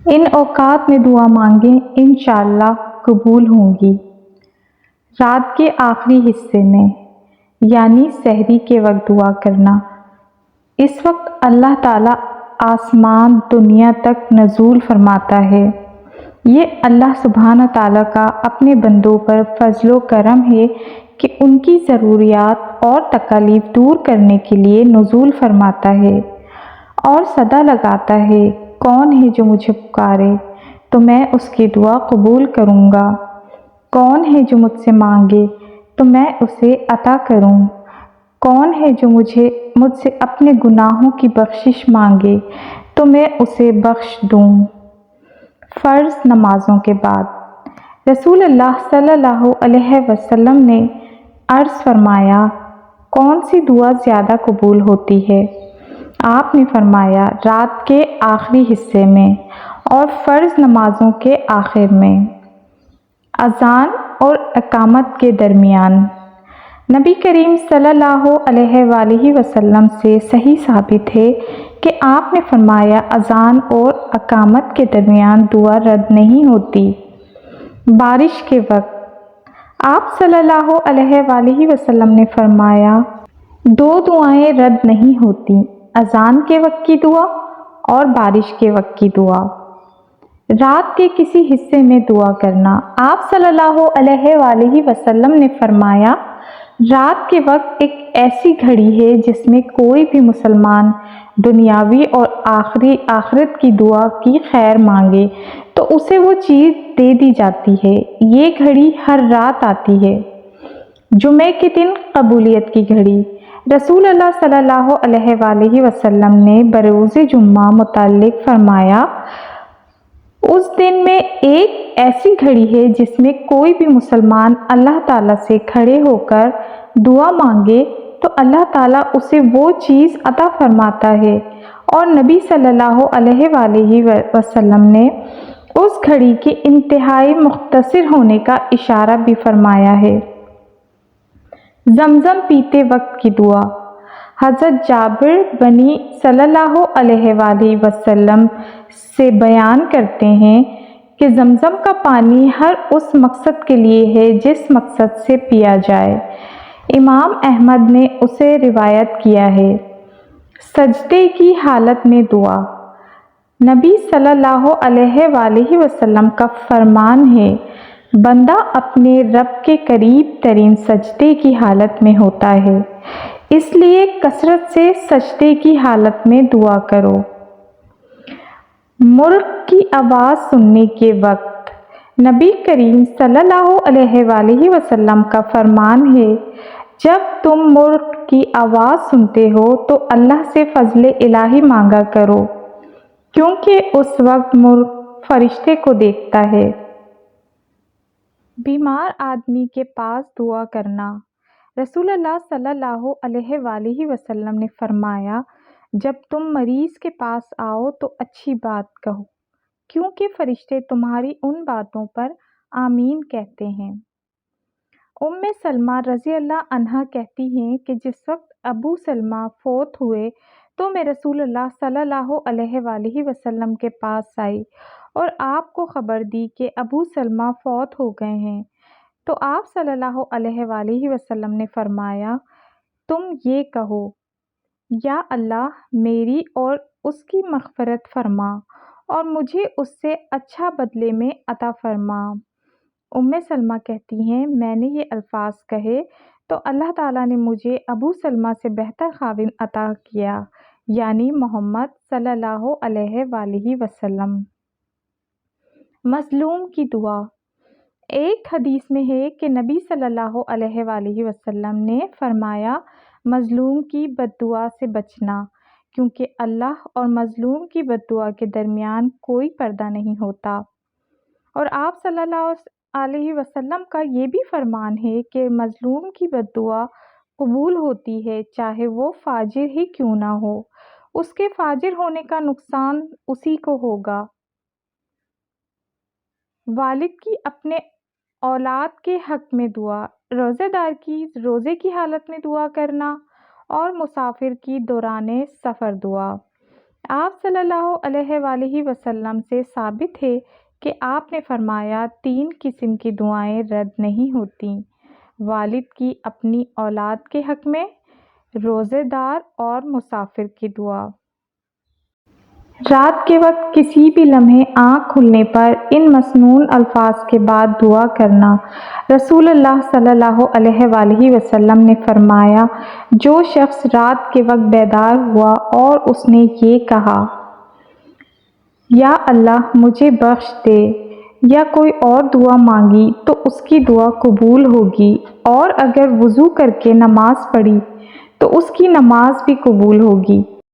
ان اوقات میں دعا مانگیں، انشاءاللہ قبول ہوں گی۔ رات کے آخری حصے میں یعنی سحری کے وقت دعا کرنا۔ اس وقت اللہ تعالیٰ آسمان دنیا تک نزول فرماتا ہے۔ یہ اللہ سبحانہ تعالیٰ کا اپنے بندوں پر فضل و کرم ہے کہ ان کی ضروریات اور تکالیف دور کرنے کے لیے نزول فرماتا ہے اور صدا لگاتا ہے، کون ہے جو مجھے پکارے تو میں اس کی دعا قبول کروں گا، کون ہے جو مجھ سے مانگے تو میں اسے عطا کروں، کون ہے جو مجھ سے اپنے گناہوں کی بخشش مانگے تو میں اسے بخش دوں۔ فرض نمازوں کے بعد رسول اللہ صلی اللہ علیہ وسلم نے عرض فرمایا، کون سی دعا زیادہ قبول ہوتی ہے؟ آپ نے فرمایا، رات کے آخری حصے میں اور فرض نمازوں کے آخر میں، اذان اور اقامت کے درمیان۔ نبی کریم صلی اللہ علیہ وآلہ وسلم سے صحیح ثابت ہے کہ آپ نے فرمایا، اذان اور اقامت کے درمیان دعا رد نہیں ہوتی۔ بارش کے وقت آپ صلی اللہ علیہ وآلہ وسلم نے فرمایا، دو دعائیں رد نہیں ہوتی، اذان کے وقت کی دعا اور بارش کے وقت کی دعا۔ رات کے کسی حصے میں دعا کرنا۔ آپ صلی اللہ علیہ وآلہ وسلم نے فرمایا، رات کے وقت ایک ایسی گھڑی ہے جس میں کوئی بھی مسلمان دنیاوی اور آخرت کی دعا کی خیر مانگے تو اسے وہ چیز دے دی جاتی ہے۔ یہ گھڑی ہر رات آتی ہے۔ جمعے کے دن قبولیت کی گھڑی۔ رسول اللہ صلی اللہ علیہ وآلہ وسلم نے بروز جمعہ متعلق فرمایا، اس دن میں ایک ایسی گھڑی ہے جس میں کوئی بھی مسلمان اللہ تعالیٰ سے کھڑے ہو کر دعا مانگے تو اللہ تعالیٰ اسے وہ چیز عطا فرماتا ہے، اور نبی صلی اللہ علیہ وآلہ وسلم نے اس گھڑی کے انتہائی مختصر ہونے کا اشارہ بھی فرمایا ہے۔ زمزم پیتے وقت کی دعا۔ حضرت جابر بنی صلی اللہ علیہ وآلہ وسلم سے بیان کرتے ہیں کہ زمزم کا پانی ہر اس مقصد کے لیے ہے جس مقصد سے پیا جائے۔ امام احمد نے اسے روایت کیا ہے۔ سجدے کی حالت میں دعا۔ نبی صلی اللہ علیہ وآلہ وسلم کا فرمان ہے، بندہ اپنے رب کے قریب ترین سجدے کی حالت میں ہوتا ہے، اس لیے کثرت سے سجدے کی حالت میں دعا کرو۔ مرغ کی آواز سننے کے وقت۔ نبی کریم صلی اللہ علیہ وآلہ وسلم کا فرمان ہے، جب تم مرغ کی آواز سنتے ہو تو اللہ سے فضل الہی مانگا کرو، کیونکہ اس وقت مرغ فرشتے کو دیکھتا ہے۔ بیمار آدمی کے پاس دعا کرنا۔ رسول اللہ صلی اللہ علیہ وآلہ وسلم نے فرمایا، جب تم مریض کے پاس آؤ تو اچھی بات کہو، کیونکہ فرشتے تمہاری ان باتوں پر آمین کہتے ہیں۔ ام سلمہ رضی اللہ عنہا کہتی ہیں کہ جس وقت ابو سلمہ فوت ہوئے تو میں رسول اللہ صلی اللہ علیہ وآلہ وسلم کے پاس آئی اور آپ کو خبر دی کہ ابو سلمہ فوت ہو گئے ہیں، تو آپ صلی اللہ علیہ وآلہ وسلم نے فرمایا، تم یہ کہو، یا اللہ میری اور اس کی مغفرت فرما اور مجھے اس سے اچھا بدلے میں عطا فرما۔ ام سلمہ کہتی ہیں، میں نے یہ الفاظ کہے تو اللہ تعالیٰ نے مجھے ابو سلمہ سے بہتر خاوند عطا کیا، یعنی محمد صلی اللہ علیہ وآلہ وسلم۔ مظلوم کی دعا۔ ایک حدیث میں ہے کہ نبی صلی اللہ علیہ وآلہ وسلم نے فرمایا، مظلوم کی بد دعا سے بچنا، کیونکہ اللہ اور مظلوم کی بد دعا کے درمیان کوئی پردہ نہیں ہوتا۔ اور آپ صلی اللہ علیہ وسلم کا یہ بھی فرمان ہے کہ مظلوم کی بد دعا قبول ہوتی ہے، چاہے وہ فاجر ہی کیوں نہ ہو، اس کے فاجر ہونے کا نقصان اسی کو ہوگا۔ والد کی اپنے اولاد کے حق میں دعا۔ روزہ دار کی روزے کی حالت میں دعا کرنا اور مسافر کی دوران سفر دعا۔ آپ صلی اللہ علیہ وآلہ وسلم سے ثابت ہے کہ آپ نے فرمایا 3 قسم کی دعائیں رد نہیں ہوتیں: والد کی اپنی اولاد کے حق میں، روزے دار اور مسافر کی دعا۔ رات کے وقت کسی بھی لمحے آنکھ کھلنے پر ان مسنون الفاظ کے بعد دعا کرنا۔ رسول اللہ صلی اللہ علیہ وآلہ وسلم نے فرمایا، جو شخص رات کے وقت بیدار ہوا اور اس نے یہ کہا، یا اللہ مجھے بخش دے، یا کوئی اور دعا مانگی تو اس کی دعا قبول ہوگی، اور اگر وضو کر کے نماز پڑھی تو اس کی نماز بھی قبول ہوگی۔